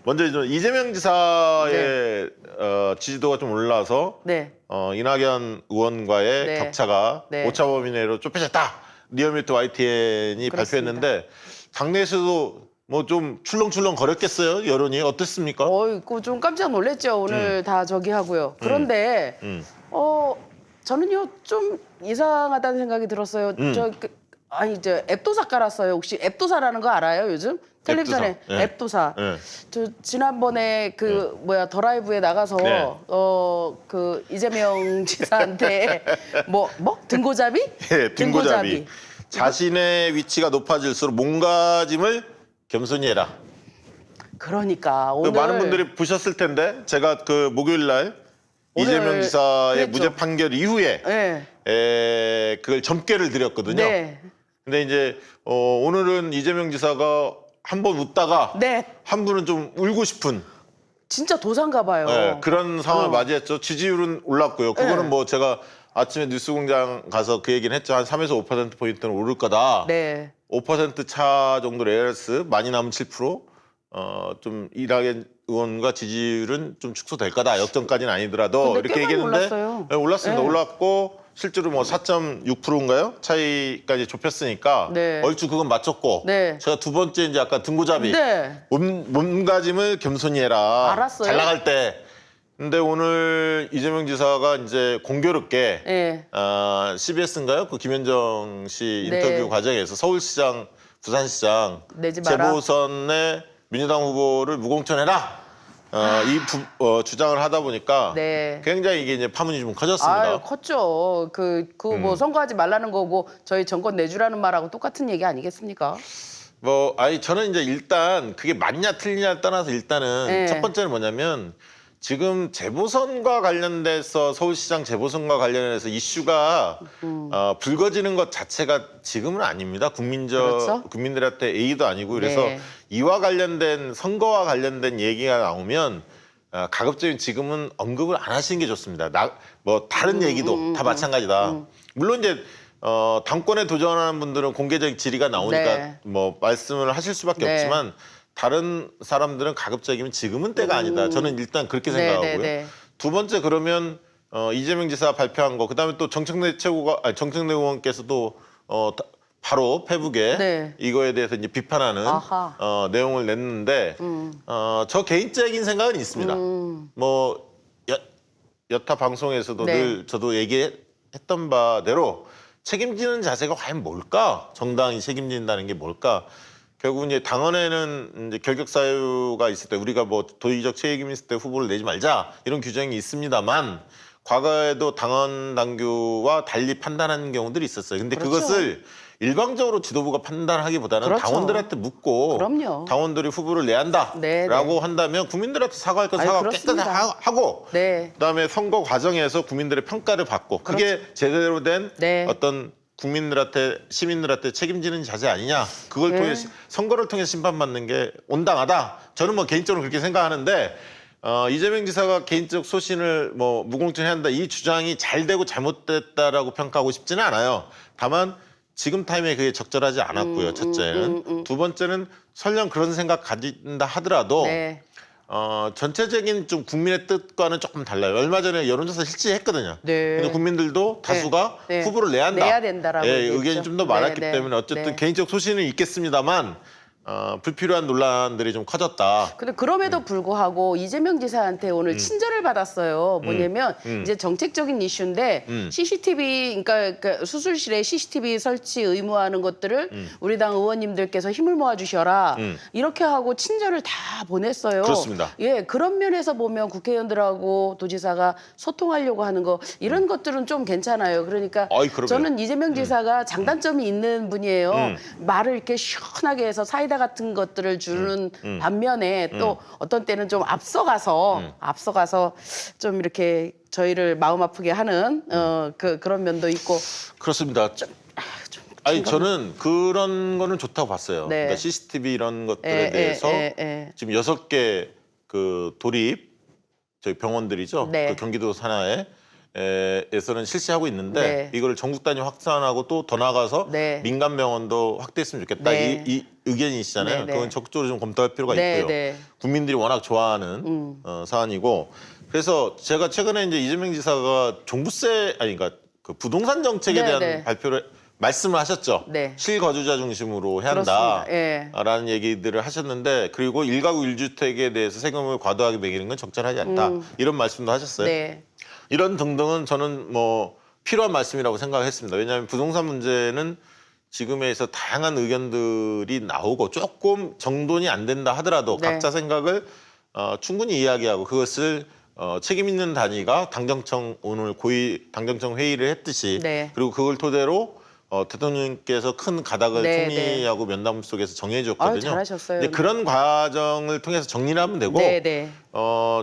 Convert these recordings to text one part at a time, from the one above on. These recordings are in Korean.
먼저 이제 이재명 지사의 네. 지지도가 좀 올라서 네. 이낙연 의원과의 네. 격차가 네. 오차범위 내로 좁혀졌다. 리얼미터 YTN이 그렇습니다. 발표했는데 당내에서도 뭐 좀 출렁출렁 거렸겠어요? 여론이 어땠습니까? 그 좀 깜짝 놀랐죠. 오늘 다 저기 하고요. 그런데 음. 저는요 좀 이상하다는 생각이 들었어요. 아니 저 앱도사 깔았어요. 혹시 앱도사라는 거 알아요? 요즘 텔레비전에 앱도사. 네. 앱도사. 네. 저 지난번에 그 더 라이브에 나가서 네. 그 이재명 지사한테 뭐 등고잡이? 예, 등고잡이. 자신의 위치가 높아질수록 몸가짐을 겸손히 해라. 그러니까 그 오늘 많은 분들이 보셨을 텐데 제가 그 목요일 날 오늘 이재명 지사의 그랬죠. 무죄 판결 이후에 네. 그걸 점괘를 드렸거든요. 네. 근데 이제 오늘은 이재명 지사가 한 번 웃다가 네. 한 분은 좀 울고 싶은 진짜 도산가 봐요. 그런 상황을 맞이했죠. 지지율은 올랐고요. 그거는 네. 뭐 제가 아침에 뉴스공장 가서 그 얘기는 했죠. 한 3에서 5%포인트는 오를 거다. 네. 5% 차 정도 ARS, 많이 남은 7%, 좀 이낙연 의원과 지지율은 좀 축소될 거다. 역전까지는 아니더라도 근데 이렇게 꽤 많이 얘기했는데 올랐어요. 네, 올랐습니다. 네. 올랐고 실제로 뭐 4.6%인가요? 차이까지 좁혔으니까 네. 얼추 그건 맞췄고 네. 제가 두 번째 이제 아까 등고잡이 네. 몸가짐을 겸손히 해라. 알았어요. 잘 나갈 때. 근데 오늘 이재명 지사가 이제 공교롭게 네. CBS인가요? 그 김현정 씨 네. 인터뷰 과정에서 서울시장, 부산시장 내지 마라. 재보선에 민주당 후보를 무공천해라. 주장을 하다 보니까 네. 굉장히 이게 이제 파문이 좀 커졌습니다. 아유, 컸죠. 뭐 선거하지 말라는 거고 저희 정권 내주라는 말하고 똑같은 얘기 아니겠습니까? 저는 이제 일단 그게 맞냐 틀리냐를 떠나서 일단은 네. 첫 번째는 뭐냐면 지금 재보선과 관련돼서 서울시장 재보선과 관련해서 이슈가 불거지는 것 자체가 지금은 아닙니다. 그렇죠? 국민들한테 A도 아니고 그래서 네. 이와 관련된 선거와 관련된 얘기가 나오면 가급적이면 지금은 언급을 안 하시는 게 좋습니다. 다른 얘기도 다 마찬가지다. 물론 이제 당권에 도전하는 분들은 공개적 질의가 나오니까 네. 뭐 말씀을 하실 수밖에 네. 없지만 다른 사람들은 가급적이면 지금은 때가 아니다. 저는 일단 그렇게 네, 생각하고요. 네, 네. 두 번째 그러면 이재명 지사 발표한 거 그다음에 또 정청래 의원께서도 바로 페북에 네. 이거에 대해서 이제 비판하는 아하. 내용을 냈는데 저 개인적인 생각은 있습니다. 뭐 여타 방송에서도 네. 늘 저도 얘기했던 바대로 책임지는 자세가 과연 뭘까? 정당이 책임진다는 게 뭘까? 결국 이제 당원에는 이제 결격 사유가 있을 때 우리가 뭐 도의적 책임이 있을 때 후보를 내지 말자 이런 규정이 있습니다만 과거에도 당원 당규와 달리 판단하는 경우들이 있었어요. 근데 그렇죠. 그것을 일방적으로 지도부가 판단하기,보다는 그렇죠. 당원들한테 묻고 그럼요. 당원들이 후보를 내야 한다라고 네, 네. 한다면 국민들한테 사과할 건 아유, 사과 그렇습니다. 깨끗하게 하고 네. 그다음에 선거 과정에서 국민들의 평가를 받고 그게 제대로 된 네. 어떤 시민들한테 책임지는 자세 아니냐. 그걸 네. 통해 선거를 통해 심판받는 게 온당하다. 저는 뭐 개인적으로 그렇게 생각하는데 이재명 지사가 개인적 소신을 뭐 무공천해야 한다. 이 주장이 잘 되고 잘못됐다라고 평가하고 싶지는 않아요. 다만 지금 타임에 그게 적절하지 않았고요. 첫째는. 두 번째는 설령 그런 생각 가진다 하더라도 네. 전체적인 좀 국민의 뜻과는 조금 달라요. 얼마 전에 여론조사 실시했거든요. 네. 근데 국민들도 다수가 네. 후보를 내야 한다. 내야 된다라고 얘기했죠. 의견이 좀 더 많았기 네, 네. 때문에 어쨌든 네. 개인적 소신은 있겠습니다만 불필요한 논란들이 좀 커졌다. 근데 그럼에도 불구하고 이재명 지사한테 오늘 친절을 받았어요. 뭐냐면 이제 정책적인 이슈인데 CCTV, 그러니까 수술실에 CCTV 설치 의무화하는 것들을 우리 당 의원님들께서 힘을 모아주셔라. 이렇게 하고 친절을 다 보냈어요. 그렇습니다. 예, 그런 면에서 보면 국회의원들하고 도지사가 소통하려고 하는 거 이런 것들은 좀 괜찮아요. 그러니까 어이, 그럼요. 저는 이재명 지사가 장단점이 있는 분이에요. 말을 이렇게 시원하게 해서 사이다 같은 것들을 주는 반면에 또 어떤 때는 좀 앞서가서 좀 이렇게 저희를 마음 아프게 하는 그런 면도 있고. 그렇습니다. 아니 저는 그런 거는 좋다고 봤어요. 네. 그러니까 CCTV 이런 것들에 대해서 지금 6개 그 도립 저희 병원들이죠. 네. 그 경기도 산하에 에서는 실시하고 있는데 네. 이걸 전국 단위 확산하고 또 더 나가서 네. 민간 병원도 확대했으면 좋겠다. 네. 이 의견이시잖아요. 네, 네. 그건 적극적으로 좀 검토할 필요가 네, 있고요. 네. 국민들이 워낙 좋아하는 사안이고 그래서 제가 최근에 이제 이재명 지사가 종부세 아니 그러니까 그 부동산 정책에 네, 대한 네. 발표를 말씀을 하셨죠. 네. 실거주자 중심으로 해야 그렇습니다. 한다. 예. 라는 얘기들을 하셨는데 그리고 1가구 1주택에 대해서 세금을 과도하게 매기는 건 적절하지 않다. 이런 말씀도 하셨어요. 네. 이런 등등은 저는 뭐 필요한 말씀이라고 생각했습니다. 왜냐하면 부동산 문제는 지금에서 다양한 의견들이 나오고 조금 정돈이 안 된다 하더라도 네. 각자 생각을 충분히 이야기하고 그것을 책임 있는 단위가 당정청 오늘 고위 당정청 회의를 했듯이 네. 그리고 그걸 토대로 대통령께서 큰 가닥을 네, 총리하고 면담 속에서 정해줬거든요. 아유, 잘하셨어요. 이제 그런 과정을 통해서 정리를 하면 되고 네, 네.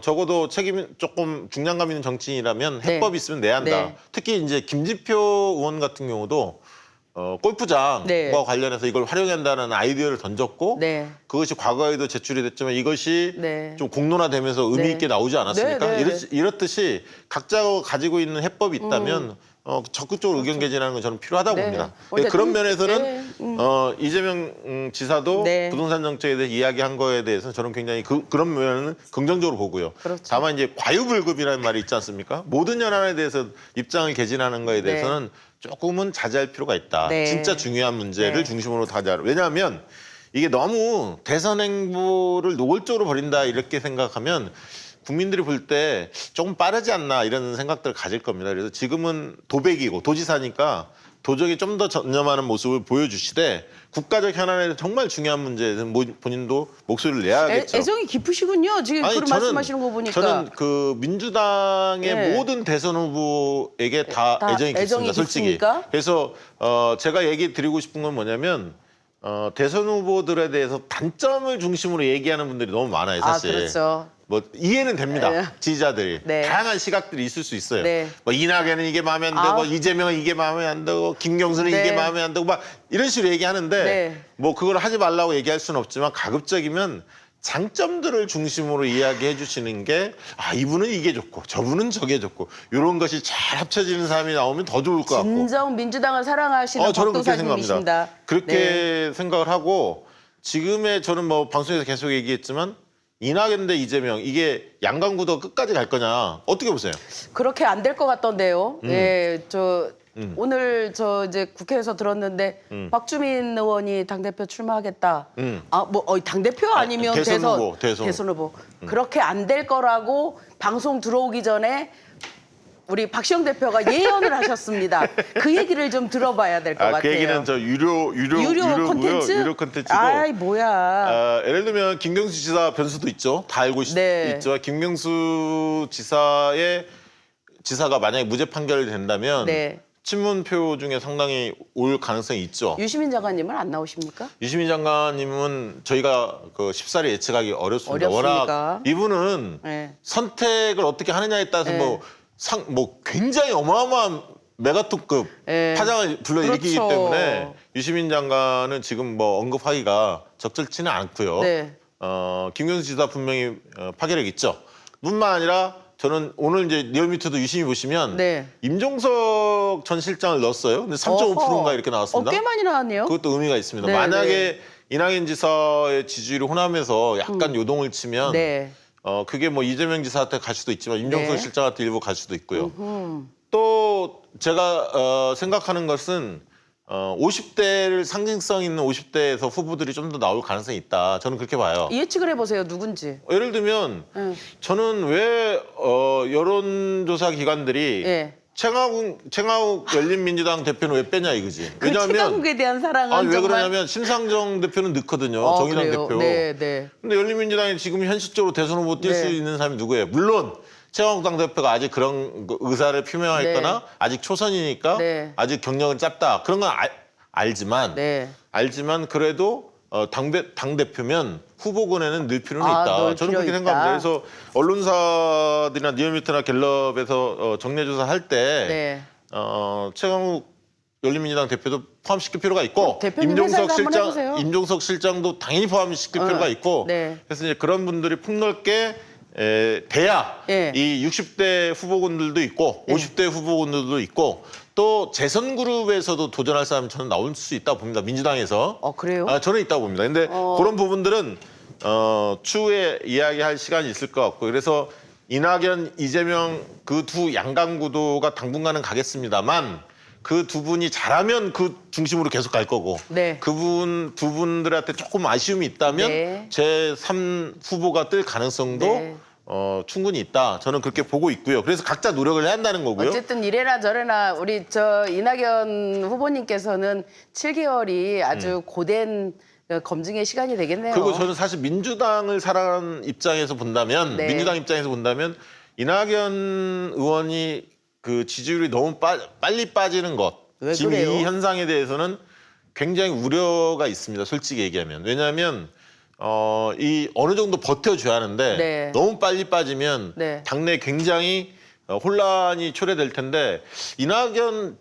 적어도 책임 조금 중량감 있는 정치인이라면 네. 해법이 있으면 내야 한다. 네. 특히 이제 김진표 의원 같은 경우도 골프장과 네. 관련해서 이걸 활용한다는 아이디어를 던졌고 네. 그것이 과거에도 제출이 됐지만 이것이 네. 좀 공론화되면서 의미 네. 있게 나오지 않았습니까? 네, 네. 이렇듯이 각자가 가지고 있는 해법이 있다면 적극적으로 의견 개진하는 건 저는 필요하다고 네. 봅니다. 어쨌든, 그런 면에서는 네. 이재명 지사도 네. 부동산 정책에 대해 이야기한 거에 대해서는 저는 굉장히 그런 면은 긍정적으로 보고요. 그렇죠. 다만 이제 과유불급이라는 말이 있지 않습니까? 모든 현안에 대해서 입장을 개진하는 거에 대해서는 조금은 자제할 필요가 있다. 네. 진짜 중요한 문제를 네. 중심으로 다자로. 왜냐하면 이게 너무 대선 행보를 노골적으로 벌인다 이렇게 생각하면 국민들이 볼 때 조금 빠르지 않나 이런 생각들을 가질 겁니다. 그래서 지금은 도백이고 도지사니까 도정이 좀 더 전념하는 모습을 보여주시되 국가적 현안에 정말 중요한 문제에는 본인도 목소리를 내야겠죠. 애정이 깊으시군요. 지금 아니, 그런 말씀하시는 거 보니까. 저는 그 민주당의 네. 모든 대선 후보에게 다 다 애정이 깊습니다. 솔직히. 깊습니까? 그래서 제가 얘기 드리고 싶은 건 뭐냐면 대선 후보들에 대해서 단점을 중심으로 얘기하는 분들이 너무 많아요. 사실. 그렇죠. 뭐 이해는 됩니다. 네. 지지자들이 네. 다양한 시각들이 있을 수 있어요. 네. 뭐 이낙연은 이게 마음에 안 들고 이재명은 이게 마음에 안 들고 김경수는 네. 이게 마음에 안 들고 막 이런 식으로 얘기하는데 네. 뭐 그걸 하지 말라고 얘기할 수는 없지만 가급적이면 장점들을 중심으로 이야기해 주시는 게 이분은 이게 좋고 저분은 저게 좋고 이런 것이 잘 합쳐지는 사람이 나오면 더 좋을 것 같고 진정 민주당을 사랑하시는 저는 그렇게 생각합니다. 박도사님이십니다. 그렇게 네. 생각을 하고 지금의 저는 뭐 방송에서 계속 얘기했지만 이낙연 대 이재명 이게 양강구도가 끝까지 갈 거냐 어떻게 보세요? 그렇게 안 될 것 같던데요. 예, 오늘 이제 국회에서 들었는데 박주민 의원이 당대표 출마하겠다. 당대표 아니면 대선 후보. 그렇게 안 될 거라고 방송 들어오기 전에 우리 박시영 대표가 예언을 하셨습니다. 그 얘기를 좀 들어봐야 될 것 같아요. 그 얘기는 저 유료 콘텐츠? 유료 콘텐츠고. 아이 뭐야. 예를 들면 김경수 지사 변수도 있죠. 다 알고 네. 있죠. 김경수 지사가 만약에 무죄 판결이 된다면 네. 친문표 중에 상당히 올 가능성이 있죠. 유시민 장관님은 안 나오십니까? 유시민 장관님은 저희가 그 쉽사리 예측하기 어렵습니다. 어렵습니까? 워낙 이분은 네. 선택을 어떻게 하느냐에 따라서 네. 굉장히 어마어마한 메가톤급 네. 파장을 불러일으키기 그렇죠. 때문에 유시민 장관은 지금 뭐 언급하기가 적절치는 않고요. 네. 김경수 지사 분명히 파괴력 있죠. 뿐만 아니라 저는 오늘 이제 리얼미터도 유심히 보시면 네. 임종석 전 실장을 넣었어요. 근데 3.5%인가 이렇게 나왔습니다. 꽤 많이 나왔네요. 그것도 의미가 있습니다. 네, 만약에 이낙연 지사의 지지율이 호남에서 약간 요동을 치면 네. 그게 뭐 이재명 지사한테 갈 수도 있지만 임종석 네. 실장한테 일부 갈 수도 있고요. 또 제가 생각하는 것은 50대를 상징성 있는 50대에서 후보들이 좀 더 나올 가능성이 있다. 저는 그렇게 봐요. 예측을 해보세요. 누군지. 예를 들면 저는 왜 여론조사 기관들이 예. 최강욱 열린민주당 대표는 왜 빼냐 이거지. 그 최강욱에 대한 사랑은 왜 정말. 그러냐면 심상정 대표는 넣거든요. 정의당 그래요? 대표. 네, 네. 근데 열린민주당이 지금 현실적으로 대선 후보 뛸 수 네. 있는 사람이 누구예요? 물론 최강욱 당대표가 아직 그런 의사를 표명했거나 네. 아직 초선이니까 네. 아직 경력은 짧다. 그런 건 알지만 네. 그래도 당대표면 후보군에는 늘 필요는 있다. 넣을 저는 필요 그렇게 있다. 생각합니다. 그래서 언론사들이나 리얼미터나 갤럽에서 정례조사 할 때 네. 최강욱 열린민주당 대표도 포함시킬 필요가 있고 대표님 회사에서 한번 해보세요. 임종석 실장도 당연히 포함시킬 필요가 있고 네. 그래서 이제 그런 분들이 폭넓게 돼야 예. 이 60대 후보군들도 있고 50대 후보군들도 있고 또 재선 그룹에서도 도전할 사람이 저는 나올 수 있다고 봅니다. 민주당에서. 그래요? 저는 있다고 봅니다. 근데 그런 부분들은 추후에 이야기할 시간이 있을 것 같고 그래서 이낙연, 이재명 그 두 양강 구도가 당분간은 가겠습니다만 그 두 분이 잘하면 그 중심으로 계속 갈 거고 네. 그분 두 분들한테 조금 아쉬움이 있다면 네. 제3 후보가 뜰 가능성도 네. 충분히 있다. 저는 그렇게 보고 있고요. 그래서 각자 노력을 해야 한다는 거고요. 어쨌든 이래나 저래나 우리 이낙연 후보님께서는 7개월이 아주 고된 검증의 시간이 되겠네요. 그리고 저는 사실 민주당을 살아가는 입장에서 본다면 네. 민주당 입장에서 본다면 이낙연 의원이 그 지지율이 너무 빨리 빠지는 것 왜 지금 그래요? 이 현상에 대해서는 굉장히 우려가 있습니다. 솔직히 얘기하면 왜냐하면 이 어느 정도 버텨줘야 하는데 네. 너무 빨리 빠지면 네. 당내 굉장히 혼란이 초래될 텐데 이낙연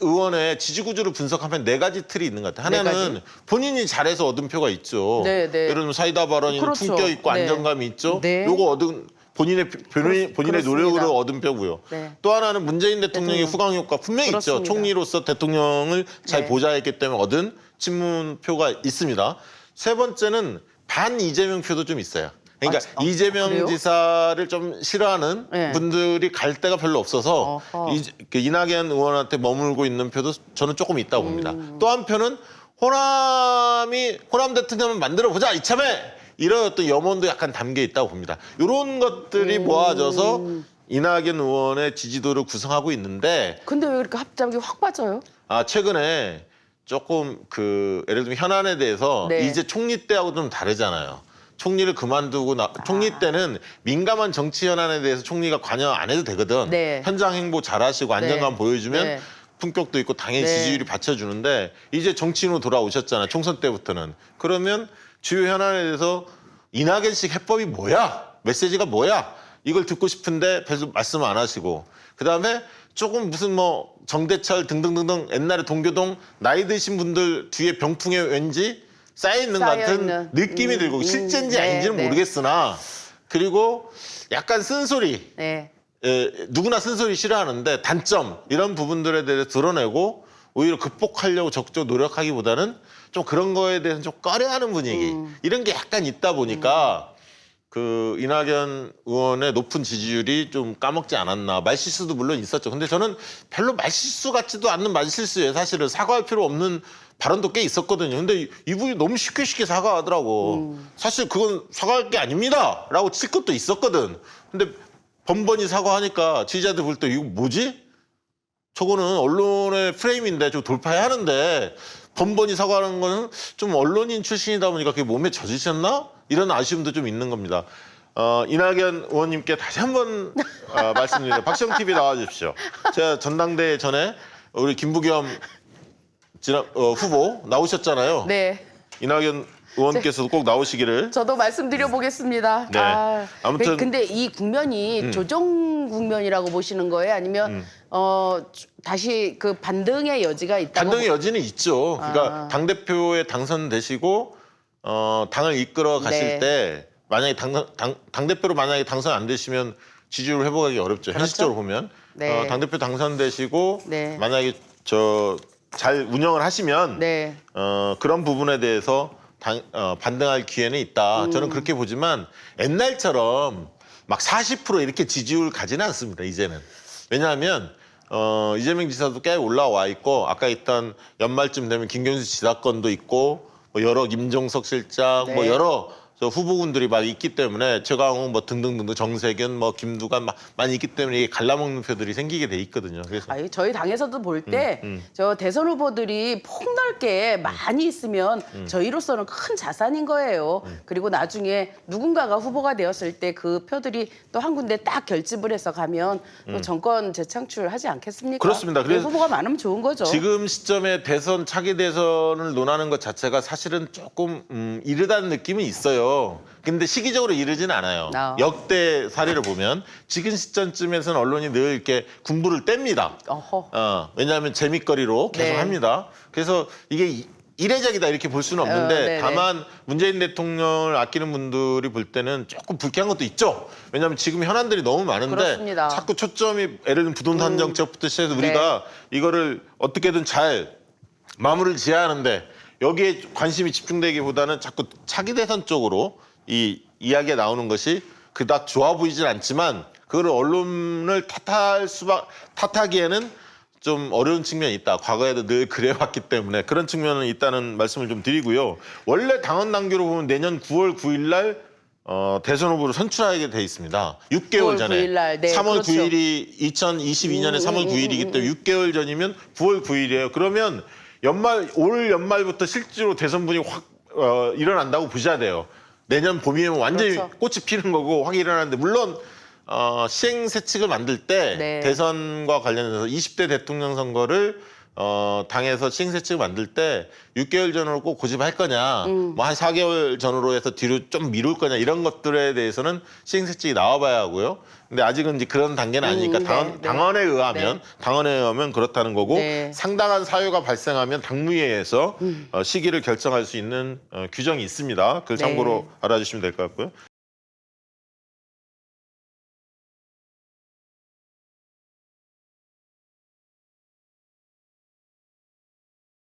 의원의 지지 구조를 분석하면 네 가지 틀이 있는 것 같아요. 하나는 본인이 잘해서 얻은 표가 있죠. 네, 네. 예를 들면 사이다 발언이 그렇죠. 품격 있고 네. 안정감이 있죠. 네. 요거 얻은 본인의 그렇습니다. 노력으로 얻은 표고요. 네. 또 하나는 문재인 대통령의 대통령. 후광 효과 분명히 그렇습니다. 있죠. 총리로서 대통령을 잘 네. 보좌했기 때문에 얻은 친문표가 있습니다. 세 번째는 반 이재명 표도 좀 있어요. 그러니까 이재명 그래요? 지사를 좀 싫어하는 네. 분들이 갈 데가 별로 없어서 어허. 이낙연 의원한테 머물고 있는 표도 저는 조금 있다고 봅니다. 또 한편은 호남 대통령을 만들어 보자 이참에 이런 어떤 염원도 약간 담겨 있다고 봅니다. 이런 것들이 모아져서 이낙연 의원의 지지도를 구성하고 있는데 근데 왜 이렇게 갑자기 확 빠져요? 최근에 조금 예를 들면 현안에 대해서 네. 이제 총리 때하고 좀 다르잖아요. 총리를 그만두고 총리 때는 민감한 정치 현안에 대해서 총리가 관여 안 해도 되거든. 네. 현장 행보 잘하시고 안정감 네. 보여주면 네. 품격도 있고 당연히 네. 지지율이 받쳐주는데 이제 정치인으로 돌아오셨잖아요. 총선 때부터는. 그러면 주요 현안에 대해서 이낙연식 해법이 뭐야? 메시지가 뭐야? 이걸 듣고 싶은데 별로 말씀 안 하시고 그다음에 조금 무슨 뭐 정대철 등등등등 옛날에 동교동 나이 드신 분들 뒤에 병풍에 왠지 쌓여있는 것 같은 쌓여있는. 느낌이 들고 실제인지 네, 아닌지는 네. 모르겠으나 그리고 약간 쓴소리 네. 누구나 쓴소리 싫어하는데 단점 이런 부분들에 대해서 드러내고 오히려 극복하려고 적극 노력하기보다는 좀 그런 거에 대해서 좀 꺼려하는 분위기 이런 게 약간 있다 보니까 그 이낙연 의원의 높은 지지율이 좀 까먹지 않았나. 말실수도 물론 있었죠. 근데 저는 별로 말실수 같지도 않는 말실수예요. 사실은 사과할 필요 없는 발언도 꽤 있었거든요. 근데 이분이 너무 쉽게 사과하더라고. 사실 그건 사과할 게 아닙니다. 라고 칠 것도 있었거든. 근데 번번이 사과하니까 지지자들 볼 때 이거 뭐지? 저거는 언론의 프레임인데 좀 돌파해야 하는데 번번이 사과하는 거는 좀 언론인 출신이다 보니까 그게 몸에 젖으셨나? 이런 아쉬움도 좀 있는 겁니다. 이낙연 의원님께 다시 한번 말씀드립니다. 박시영 TV 나와주십시오. 제가 전당대회 전에 우리 김부겸 후보 나오셨잖아요. 네. 이낙연 의원께서도 꼭 나오시기를. 저도 말씀드려 보겠습니다. 네. 아무튼 근데 이 국면이 조정 국면이라고 보시는 거예요? 아니면 다시 그 반등의 여지가 있다고? 반등의 여지는 있죠. 그러니까 당 대표에 당선되시고 당을 이끌어 가실 네. 때 만약에 당 대표로 만약에 당선 안 되시면 지지율 회복하기 어렵죠. 그렇죠? 현실적으로 보면 네. 당 대표 당선되시고 네. 만약에 잘 운영을 하시면 네. 그런 부분에 대해서 반등할 기회는 있다. 저는 그렇게 보지만 옛날처럼 막 40% 이렇게 지지율 가지는 않습니다. 이제는. 왜냐하면 이재명 지사도 꽤 올라와 있고 아까 있던 연말쯤 되면 김경수 지사건도 있고 뭐 여러 김종석 실장 네. 뭐 여러 후보군들이 막 있기 때문에 최강욱 뭐 등등등등 정세균 뭐 김두관 막 많이 있기 때문에 이게 갈라먹는 표들이 생기게 돼 있거든요. 그래서 저희 당에서도 볼 때 저 대선 후보들이 폭넓게 많이 있으면 저희로서는 큰 자산인 거예요. 그리고 나중에 누군가가 후보가 되었을 때 그 표들이 또 한 군데 딱 결집을 해서 가면 또 정권 재창출하지 않겠습니까? 그렇습니다. 그래서 후보가 많으면 좋은 거죠. 지금 시점에 차기 대선을 논하는 것 자체가 사실은 조금 이르다는 느낌은 있어요. 근데 시기적으로 이르진 않아요. 역대 사례를 보면 지금 시점쯤에서는 언론이 늘 이렇게 군부를 뗍니다. 어허. 왜냐하면 재밌거리로 계속 네. 합니다. 그래서 이게 이례적이다 이렇게 볼 수는 없는데 네네. 다만 문재인 대통령을 아끼는 분들이 볼 때는 조금 불쾌한 것도 있죠. 왜냐하면 지금 현안들이 너무 많은데 그렇습니다. 자꾸 초점이 예를 들면 부동산 정책부터 시작해서 우리가 이거를 어떻게든 잘 마무리를 지어야 하는데 여기에 관심이 집중되기보다는 자꾸 차기 대선 쪽으로 이 이야기가 나오는 것이 그닥 좋아 보이진 않지만 그거를 언론을 탓하기에는 좀 어려운 측면이 있다. 과거에도 늘 그래왔기 때문에 그런 측면은 있다는 말씀을 좀 드리고요. 원래 당헌 당규로 보면 내년 9월 9일 날 대선 후보를 선출하게 돼 있습니다. 6개월 9월 전에 9일 날, 네, 3월 그렇죠. 9일이 2022년에 3월 9일이기 때문에 6개월 전이면 9월 9일이에요. 그러면 올 연말부터 실제로 대선분이 확 일어난다고 보셔야 돼요. 내년 봄이면 완전히 그렇죠. 꽃이 피는 거고 확 일어나는데 물론 시행세칙을 만들 때 네. 대선과 관련해서 20대 대통령 선거를 당에서 시행세칙을 만들 때 6개월 전으로 꼭 고집할 거냐, 뭐 한 4개월 전으로 해서 뒤로 좀 미룰 거냐 이런 것들에 대해서는 시행세칙이 나와봐야 하고요. 근데 아직은 이제 그런 단계는 아니니까 네. 당헌에 의하면 그렇다는 거고 네. 상당한 사유가 발생하면 당무회에서 시기를 결정할 수 있는 규정이 있습니다. 그걸 네. 참고로 알아주시면 될 것 같고요.